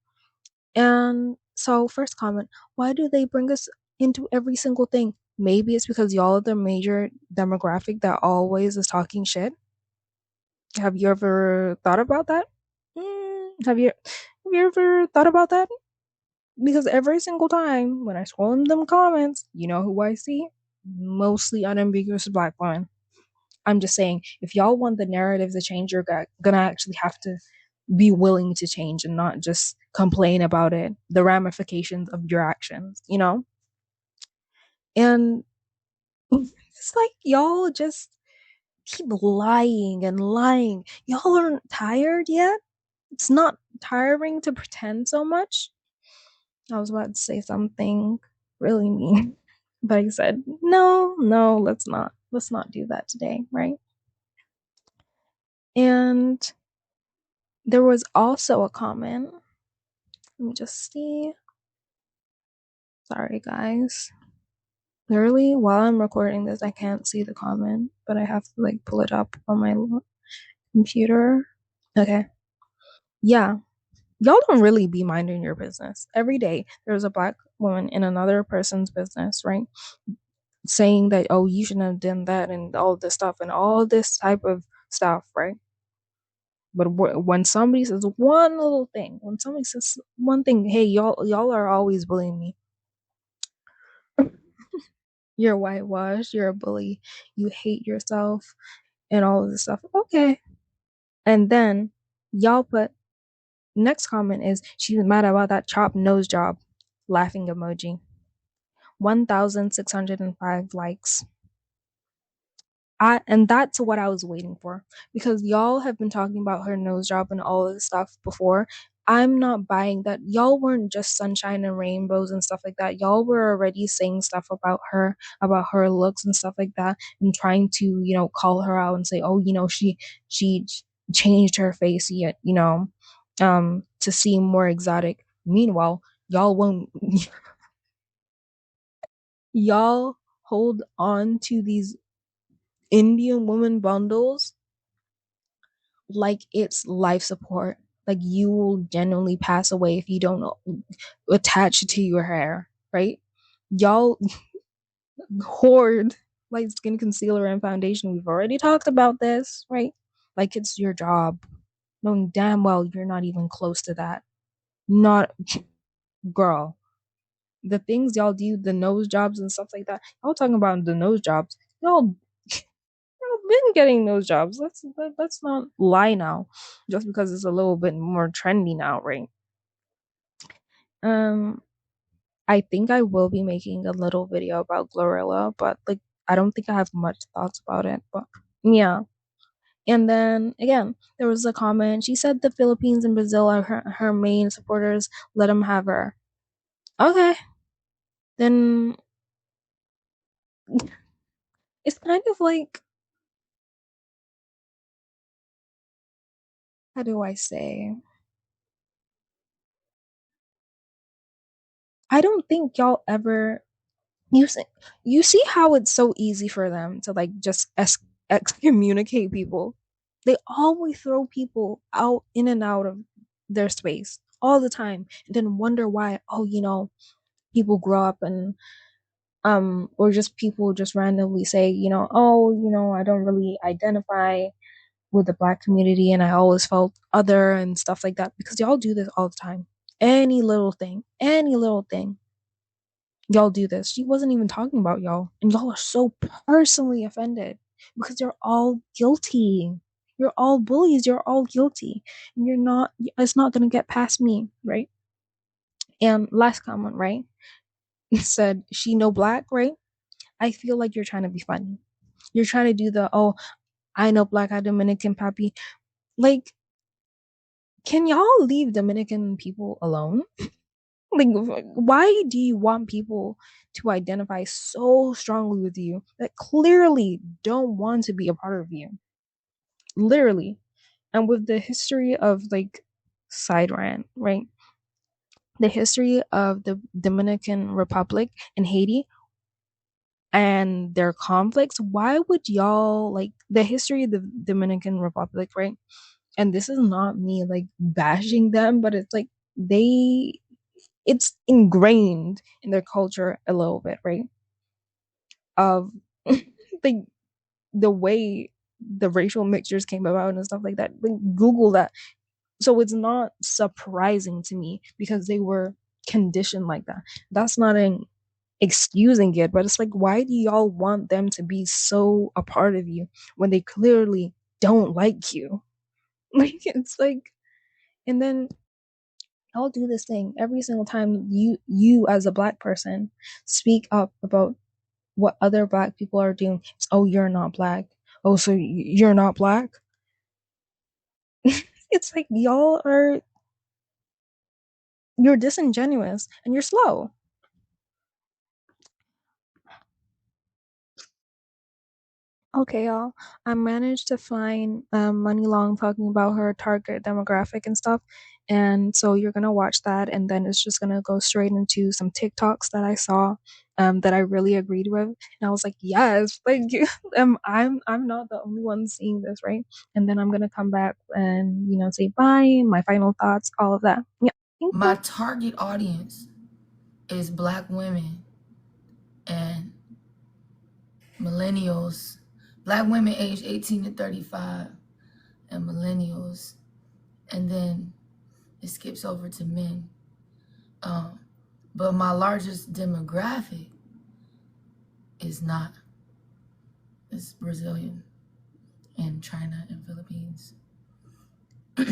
And so, first comment, why do they bring us into every single thing? Maybe it's because y'all are the major demographic that always is talking shit. Have you ever thought about that? Have you ever thought about that? Because every single time when I scroll in them comments, you know who I see? Mostly unambiguous black women. I'm just saying, if y'all want the narrative to change, you're gonna actually have to be willing to change and not just complain about it, the ramifications of your actions. And it's like y'all just keep lying and lying. Y'all aren't tired yet? It's not tiring to pretend so much? I was about to say something really mean, but I said, no, no, let's not. Let's not do that today, right? And there was also a comment. Let me just see. Sorry, guys. Literally, while I'm recording this, I can't see the comment, but I have to like pull it up on my computer. Okay. Yeah. Y'all don't really be minding your business. Every day, there's a black woman in another person's business, right? Saying that, oh, you shouldn't have done that and all this stuff and all this type of stuff, right? But when somebody says one little thing, when somebody says one thing, hey, y'all are always bullying me. You're whitewashed, you're a bully, you hate yourself, and all of this stuff. Okay. And then y'all put next comment is she's mad about that chopped nose job. Laughing emoji. 1,605 likes. And that's what I was waiting for because y'all have been talking about her nose job and all of this stuff before. I'm not buying that. Y'all weren't just sunshine and rainbows and stuff like that. Y'all were already saying stuff about her looks and stuff like that, and trying to, call her out and say, oh, she changed her face yet, to seem more exotic. Meanwhile, y'all won't. Y'all hold on to these Indian woman bundles like it's life support. Like you will genuinely pass away if you don't attach it to your hair, right? Y'all hoard light skin concealer and foundation. We've already talked about this, right? Like it's your job, knowing damn well you're not even close to that. Not girl. The things y'all do, the nose jobs and stuff like that. Y'all talking about the nose jobs. Y'all been getting those jobs. Let's not lie now, just because it's a little bit more trendy now, right? Um, I think I will be making a little video about Glorilla, but like I don't think I have much thoughts about it. But yeah. And then again, there was a comment. She said the Philippines and Brazil are her main supporters. Let them have her. Okay, then it's kind of like, how do I say? I don't think y'all ever you see, you see how it's so easy for them to like just excommunicate people. They always throw people out in and out of their space all the time, and then wonder why. Oh, people grow up and or just people just randomly say, oh, I don't really identify with the black community, and I always felt other and stuff like that because y'all do this all the time. Any little thing y'all do this. She wasn't even talking about y'all. And y'all are so personally offended because you're all guilty. You're all bullies. You're all guilty. And it's not going to get past me, right? And last comment, right? It said, she no black, right? I feel like you're trying to be funny. You're trying to do the, oh, I know black, I Dominican, papi. Like, can y'all leave Dominican people alone? Like, why do you want people to identify so strongly with you that clearly don't want to be a part of you? Literally. And with the history of like side rant, right? The history of the Dominican Republic and Haiti and their conflicts, why would y'all like the history of the Dominican Republic, right? And this is not me like bashing them, but it's like they it's ingrained in their culture a little bit, right? Of like the way the racial mixtures came about and stuff like that. Like Google that. So it's not surprising to me because they were conditioned like that. That's not an excusing it, but it's like, why do y'all want them to be so a part of you when they clearly don't like you? Like it's like, and then I'll do this thing every single time you as a black person speak up about what other black people are doing. It's, oh, you're not black. Oh, so you're not black. It's like you're disingenuous and you're slow. Okay, y'all. I managed to find Muni Long talking about her target demographic and stuff. And so you're gonna watch that, and then it's just gonna go straight into some TikToks that I saw that I really agreed with. And I was like, yes, like I'm not the only one seeing this, right? And then I'm gonna come back and say bye, my final thoughts, all of that. Yeah. Thank My you. target audience is black women and millennials, black women aged 18 to 35 and millennials, and then it skips over to men. But my largest demographic is not. It's Brazilian and China and Philippines.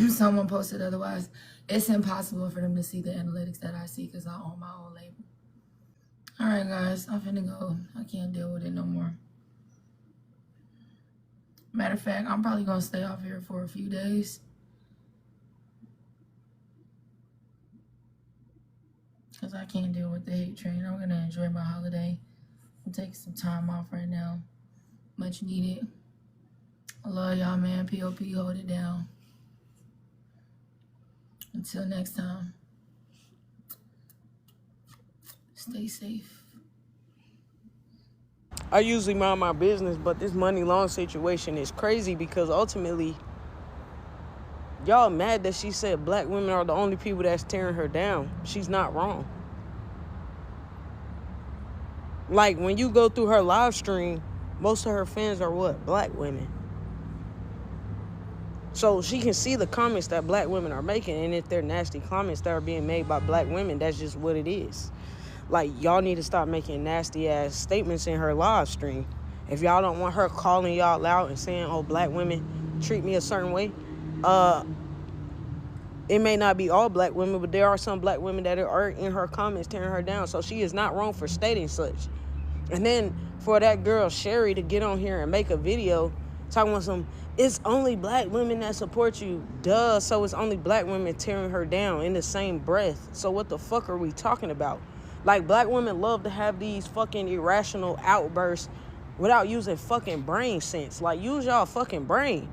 Someone posted otherwise. It's impossible for them to see the analytics that I see because I own my own label. All right, guys, I'm finna go. I can't deal with it no more. Matter of fact, I'm probably gonna stay off here for a few days because I can't deal with the hate train. I'm gonna enjoy my holiday and take some time off right now. Much needed. I love y'all, man. POP, hold it down. Until next time, stay safe. I usually mind my business, but this Muni Long situation is crazy because ultimately, y'all mad that she said black women are the only people that's tearing her down. She's not wrong. Like, when you go through her live stream, most of her fans are what? Black women. So she can see the comments that black women are making, and if they're nasty comments that are being made by black women, that's just what it is. Like, y'all need to stop making nasty ass statements in her live stream. If y'all don't want her calling y'all out and saying, oh, black women treat me a certain way, it may not be all black women, but there are some black women that are in her comments tearing her down. So she is not wrong for stating such. And then for that girl Sherry to get on here and make a video talking about it's only black women that support you. Duh, so it's only black women tearing her down in the same breath. So what the fuck are we talking about? Like, black women love to have these fucking irrational outbursts without using fucking brain sense. Like, use y'all fucking brain.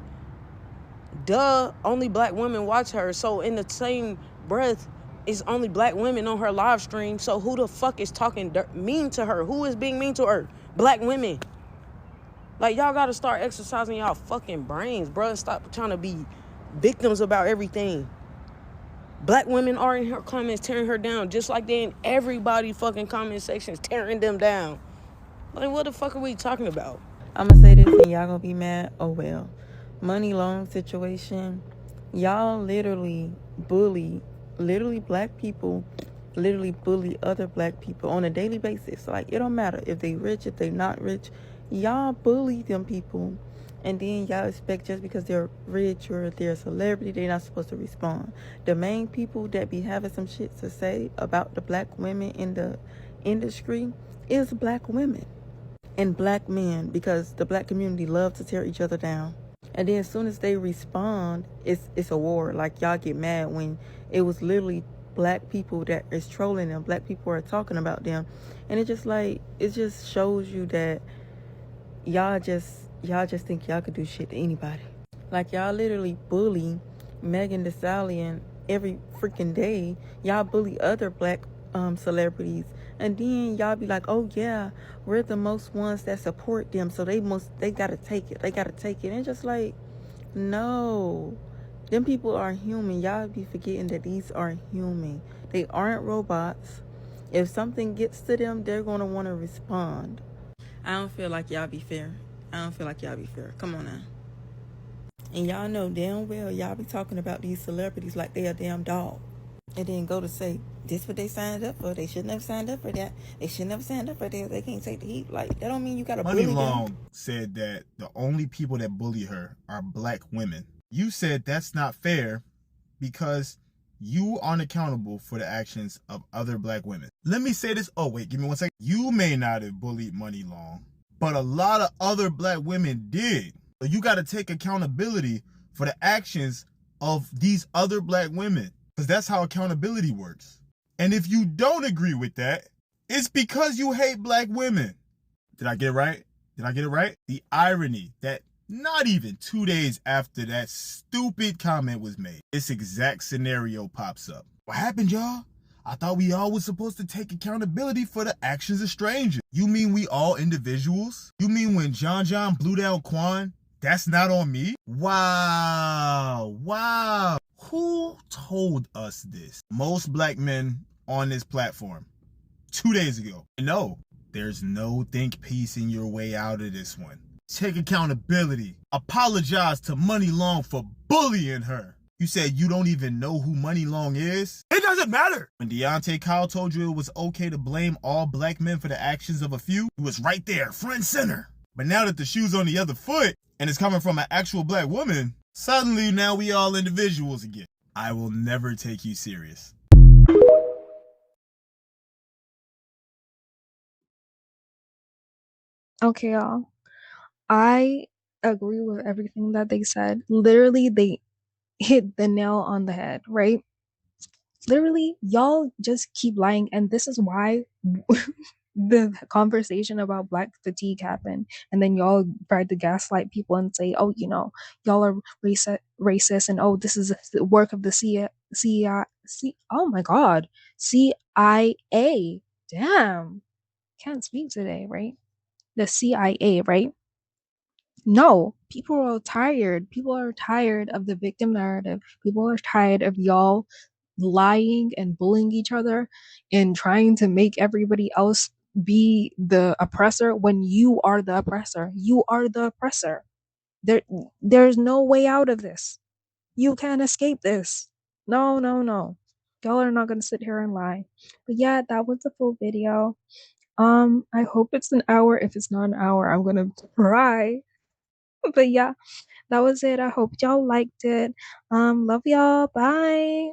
Duh, only black women watch her. So in the same breath, it's only black women on her live stream. So who the fuck is talking mean to her? Who is being mean to her? Black women. Like, y'all gotta start exercising y'all fucking brains, bro. Stop trying to be victims about everything. Black women are in her comments tearing her down, just like they in everybody fucking comment sections tearing them down. Like, what the fuck are we talking about? I'm gonna say this and y'all gonna be mad. Oh well. Muni Long situation. Y'all literally bully, black people, literally bully other black people on a daily basis. Like, it don't matter if they rich, if they not rich. Y'all bully them people. And then y'all expect just because they're rich or they're a celebrity, they're not supposed to respond. The main people that be having some shit to say about the black women in the industry is black women and black men, because the black community loves to tear each other down. And then as soon as they respond, it's a war. Like, y'all get mad when it was literally black people that is trolling them. Black people are talking about them. And it just shows you that y'all just think y'all could do shit to anybody. Like, y'all literally bully Megan Thee Stallion every freaking day. Y'all bully other black celebrities, and then y'all be like, oh yeah, we're the most ones that support them, so they gotta take it. And just like, no, them people are human. Y'all be forgetting that these are human. They aren't robots. If something gets to them, they're gonna want to respond. I don't feel like y'all be fair. Come on now. And y'all know damn well y'all be talking about these celebrities like they a damn dog. And then go to say, this what they signed up for. They shouldn't have signed up for that. They shouldn't have signed up for that. They can't take the heat. Like, that don't mean you gotta bully them. Muni Long said that the only people that bully her are black women. You said that's not fair because you aren't accountable for the actions of other black women. Let me say this. Oh, wait, give me 1 second. You may not have bullied Muni Long, but a lot of other black women did. So you got to take accountability for the actions of these other black women, because that's how accountability works. And if you don't agree with that, it's because you hate black women. Did I get it right? The irony that not even 2 days after that stupid comment was made, this exact scenario pops up. What happened, y'all? I thought we all was supposed to take accountability for the actions of strangers. You mean we all individuals? You mean when John blew down Quan, that's not on me? Wow. Who told us this? Most black men on this platform 2 days ago. No, there's no think peace in your way out of this one. Take accountability. Apologize to Muni Long for bullying her. You said you don't even know who Muni Long is? It doesn't matter. When Deontay Kyle told you it was okay to blame all black men for the actions of a few, he was right there, front and center. But now that the shoe's on the other foot and it's coming from an actual black woman, suddenly now we all individuals again. I will never take you serious. Okay, y'all. I agree with everything that they said. Literally, they hit the nail on the head, right? Literally, y'all just keep lying, and this is why the conversation about black fatigue happened. And then y'all tried to gaslight people and say, oh, y'all are racist, and oh, this is the work of the oh my God, CIA. Damn, can't speak today, right? the CIA, right? No, people are tired. People are tired of the victim narrative. People are tired of y'all lying and bullying each other and trying to make everybody else be the oppressor when you are the oppressor. You are the oppressor. There, there's no way out of this. You can't escape this. No, no, no. Y'all are not gonna sit here and lie. But yeah, that was the full video. I hope it's an hour. If it's not an hour, I'm gonna cry. But yeah, that was it. I hope y'all liked it. Love y'all. Bye.